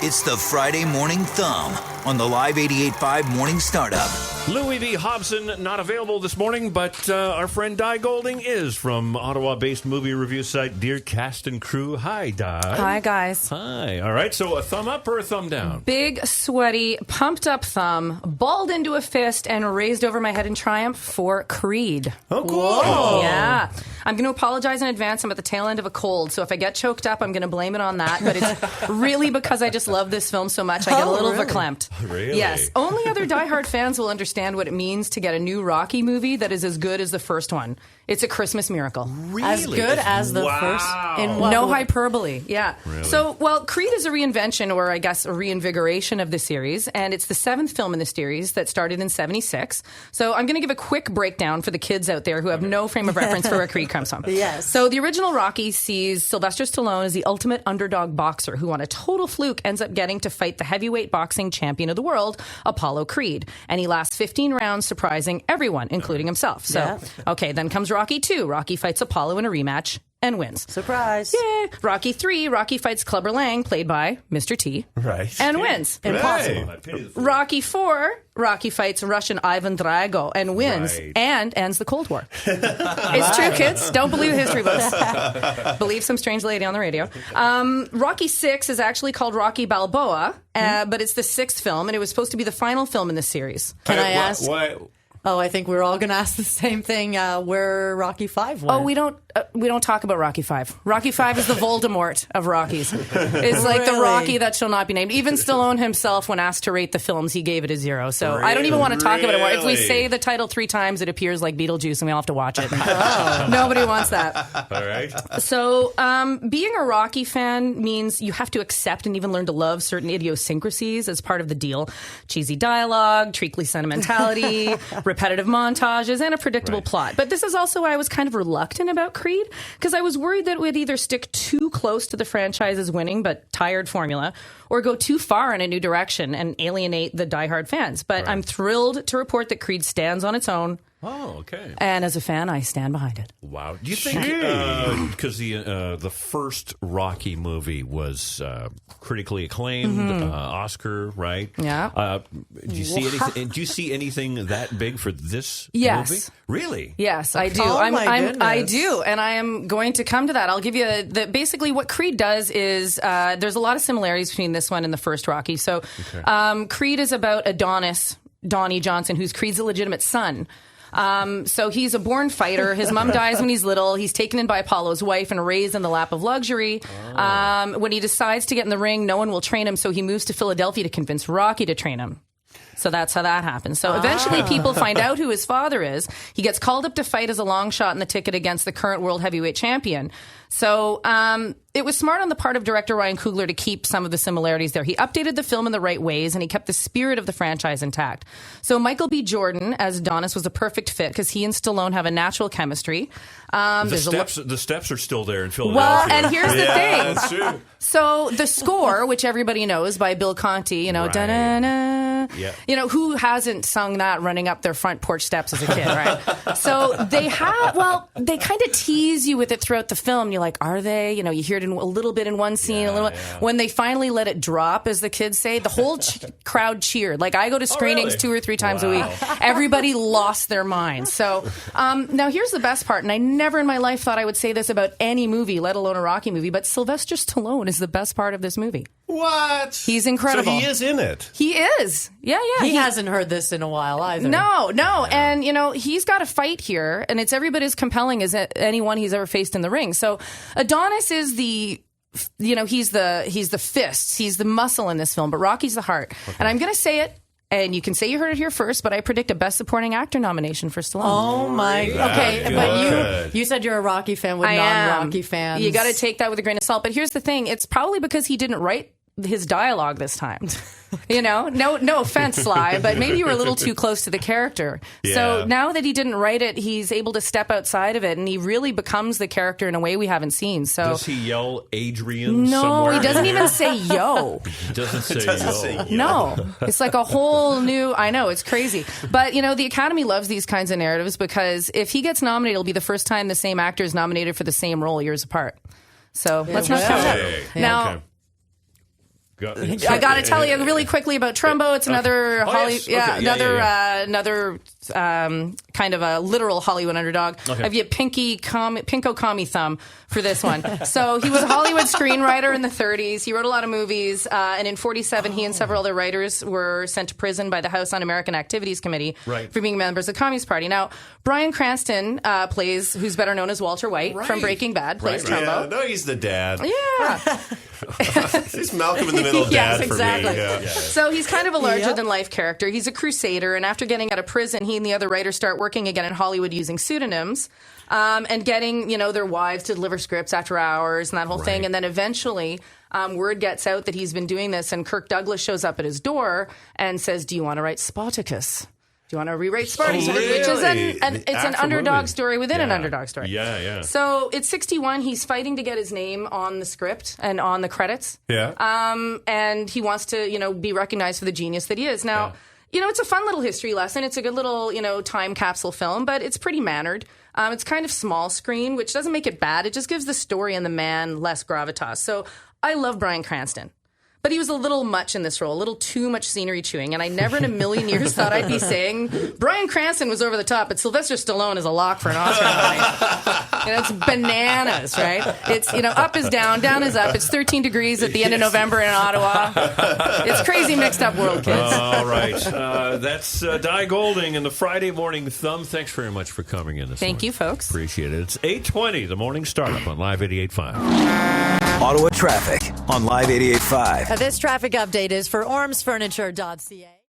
It's the Friday Morning Thumb on the Live 88.5 Morning Startup. Louis V. Hobson not available this morning, but our friend Di Golding is from Ottawa-based movie review site DearCastandCrew. Hi, Di. Hi, guys. Hi. All right, so a thumb up or a thumb down? Big, sweaty, pumped-up thumb, balled into a fist, and raised over my head in triumph for Creed. Oh, cool. Whoa. Yeah. I'm going to apologize in advance. I'm at the tail end of a cold, so if I get choked up, I'm going to blame it on that. But it's really because I just love this film so much, I get a little verklempt. Really? Yes. Only other diehard fans will understand what it means to get a new Rocky movie that is as good as the first one. It's a Christmas miracle. Really? As good as the first? In what No way? hyperbole. Yeah. Really? So, well, Creed is a reinvention, or I guess a reinvigoration of the series, and it's the seventh film in the series that started in 76. So I'm going to give a quick breakdown for the kids out there who have no frame of reference for where Creed comes from. Yes. So the original Rocky sees Sylvester Stallone as the ultimate underdog boxer who, on a total fluke, ends up getting to fight the heavyweight boxing champion of the world, Apollo Creed. And he lasts 15 rounds, surprising everyone, including himself. So, okay, then comes Rocky 2. Rocky fights Apollo in a rematch and wins. Surprise. Yeah. Rocky 3, Rocky fights Clubber Lang, played by Mr. T, Right. and wins. Impossible. Rocky 4, Rocky fights Russian Ivan Drago and wins, Right. and ends the Cold War. It's true, kids. Don't believe history books. Believe some strange lady on the radio. Rocky 6 is actually called Rocky Balboa, but it's the sixth film, and it was supposed to be the final film in the series. Can I ask? Why? Oh, I think we're all going to ask the same thing. Where Rocky 5 went? Oh, we don't talk about Rocky 5. Rocky 5 is the Voldemort of Rockies. It's like the Really? Rocky that shall not be named. Even Stallone himself, when asked to rate the films, he gave it a 0. So I don't even want to talk about it more. If we Really? say the title 3 times, it appears like Beetlejuice, and we all have to watch it. Nobody wants that. All right. So being a Rocky fan means you have to accept and even learn to love certain idiosyncrasies as part of the deal. Cheesy dialogue, treacly sentimentality, repetitive montages, and a predictable plot. But this is also why I was kind of reluctant about Creed, because I was worried that it would either stick too close to the franchise's winning but tired formula, or go too far in a new direction and alienate the diehard fans. But I'm thrilled to report that Creed stands on its own. Oh, okay. And as a fan, I stand behind it. Wow. Do you think because the first Rocky movie was critically acclaimed, Oscar, right? Yeah. Do you see anything? Do you see anything that big for this Yes. movie? Really? Yes, I do. Oh, my I goodness. do, and I am going to come to that. I'll give you basically what Creed does is there's a lot of similarities between this one and the first Rocky. So, Creed is about Adonis, Donnie Johnson, who's Creed's illegitimate son. So he's a born fighter. His mom dies when he's little. He's taken in by Apollo's wife and raised in the lap of luxury. When he decides to get in the ring, no one will train him, so he moves to Philadelphia to convince Rocky to train him. So that's how that happens. So eventually people find out who his father is. He gets called up to fight as a long shot in the ticket against the current world heavyweight champion. So it was smart on the part of director Ryan Coogler to keep some of the similarities there. He updated the film in the right ways, and he kept the spirit of the franchise intact. So Michael B. Jordan as Adonis was a perfect fit because he and Stallone have a natural chemistry. The steps are still there in Philadelphia. Well, and here's the thing. That's true. So the score, which everybody knows by Bill Conti, you know, Right. da-na-na, Yeah. you know, who hasn't sung that running up their front porch steps as a kid, right? So they kind of tease you with it throughout the film. And you're like, are they? You know, you hear it in a little bit in one scene, a little. When they finally let it drop, as the kids say, the whole crowd cheered. Like, I go to screenings 2 or 3 times a week. Everybody lost their minds. So now here's the best part, and I never in my life thought I would say this about any movie, let alone a Rocky movie, but Sylvester Stallone is the best part of this movie. What? He's incredible. So he is in it. He is. Yeah. He hasn't heard this in a while either. No. And, you know, he's got a fight here, and it's every bit as compelling as anyone he's ever faced in the ring. So Adonis is he's the fists, he's the muscle in this film, but Rocky's the heart. Okay. And I'm going to say it, and you can say you heard it here first, but I predict a Best Supporting Actor nomination for Stallone. Oh, my. Okay, good. but you said you're a Rocky fan with non-Rocky fans. You got to take that with a grain of salt. But here's the thing. It's probably because he didn't write his dialogue this time. You know, no offense, Sly, but maybe you were a little too close to the character. Yeah. So now that he didn't write it, he's able to step outside of it, and he really becomes the character in a way we haven't seen. So does he yell Adrian no, somewhere? he doesn't even say yo. He doesn't say yo. No, it's like a whole new, I know, it's crazy. But, you know, the Academy loves these kinds of narratives because if he gets nominated, it'll be the first time the same actor is nominated for the same role years apart. So let's not count that. Okay. Now, Okay. I got to tell you really quickly about Trumbo. It's another another kind of a literal Hollywood underdog. Okay. I have you pinko commie thumb for this one. So he was a Hollywood screenwriter in the 30s. He wrote a lot of movies, and in 47, he and several other writers were sent to prison by the House Un-American Activities Committee for being members of the Communist Party. Now, Bryan Cranston who's better known as Walter White from Breaking Bad, plays Trumbo. Yeah, no, he's the dad. Yeah. He's Malcolm in the Middle dad yes, for exactly. me. Yeah. So he's kind of a larger-than-life character. He's a crusader, and after getting out of prison, he and the other writers start working again in Hollywood using pseudonyms and getting, their wives to deliver scripts after hours and that whole thing. And then eventually, word gets out that he's been doing this, and Kirk Douglas shows up at his door and says, "Do you want to write Spartacus? Do you want to rewrite Spartacus?" Really? Which is it's an underdog story within an underdog story. Yeah. So it's 61. He's fighting to get his name on the script and on the credits. Yeah. And he wants to, be recognized for the genius that he is. Now, it's a fun little history lesson. It's a good little, time capsule film, but it's pretty mannered. It's kind of small screen, which doesn't make it bad. It just gives the story and the man less gravitas. So I love Bryan Cranston. But he was a little much in this role, a little too much scenery chewing. And I never in a million years thought I'd be saying Bryan Cranston was over the top, but Sylvester Stallone is a lock for an Oscar nomination. It's bananas, right? It's, up is down, down is up. It's 13 degrees at the end of November in Ottawa. It's crazy mixed up world, kids. All right. That's Di Golding and the Friday Morning Thumb. Thanks very much for coming in this morning. Thank you, folks. Appreciate it. It's 8:20, the morning startup on Live 88.5. Ottawa traffic on Live 88.5. This traffic update is for ormsfurniture.ca.